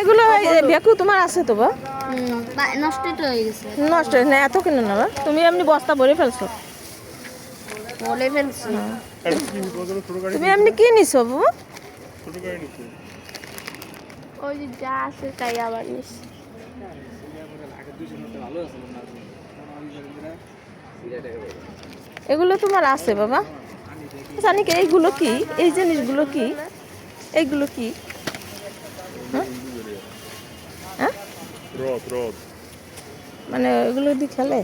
এগুলো বেকু তোমার আছে তো বা নষ্ট তো হয়ে গেছে। নষ্ট না এত কিনে না বা তুমি এমনি বস্তা ভরে ফেলছো বলে ফেলছি। তুমি এমনি কি নিছো বাবা ওই যে যা আছে তাই আবার নিছি। এগুলো তোমার আছে বাবা জানি কি এইগুলো কি এই জিনিসগুলো কি এইগুলো কি হ্যাঁ রথ রথ মানে এগুলো দিয়ে খেলে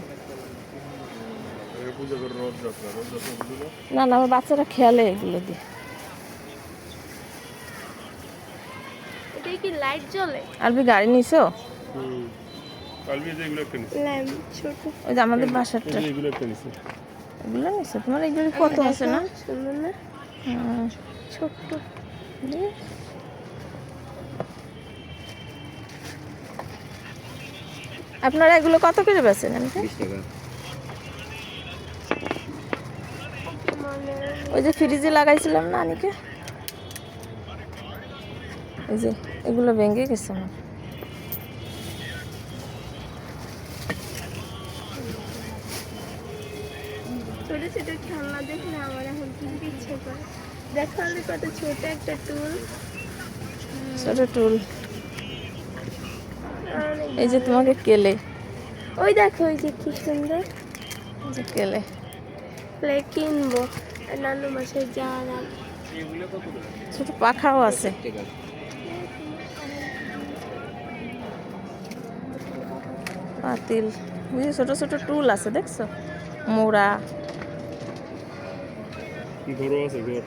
পূজা করে রথযাত্রা রথযাত্রা না না আমার বাচ্চারা খেলে এগুলো দিয়ে এটাই কি লাইট জ্বলে? আর বি গাড়ি নিছো কালকে যেগুলো একটা নিছি ল্যাম্প ছোট। ওই যে আমাদের বাসারটা এগুলো একটা নিছি এগুলো নিছো তোমার এগুলো কত আছে না সুন্দর না? হ্যাঁ। ছোট্ট। আপনারা এগুলো কত করে বেচেন আমি 20 টাকা মানে ওই যে ফ্রিজে লাগাইছিলাম না আনিকে এই যে এগুলো ভেঙে গেছে আমার ছোট ছোট খেলনা দেখলে আমার এখন কিনতে ইচ্ছে করে। দেখো আমি কত ছোট একটা টুল। ছোট টুল এই যে তোমাকে কেলে ওই দেখো ওই যে কি সুন্দর এই যে কেলে প্লে কিনবো নানু বাসায় যাওয়ার আগে। ছোট পাখাও আছে টাকা পাতিল এই যে ছোট ছোট টুল আছে দেখছো মোড়া ঘরও আছে ঘর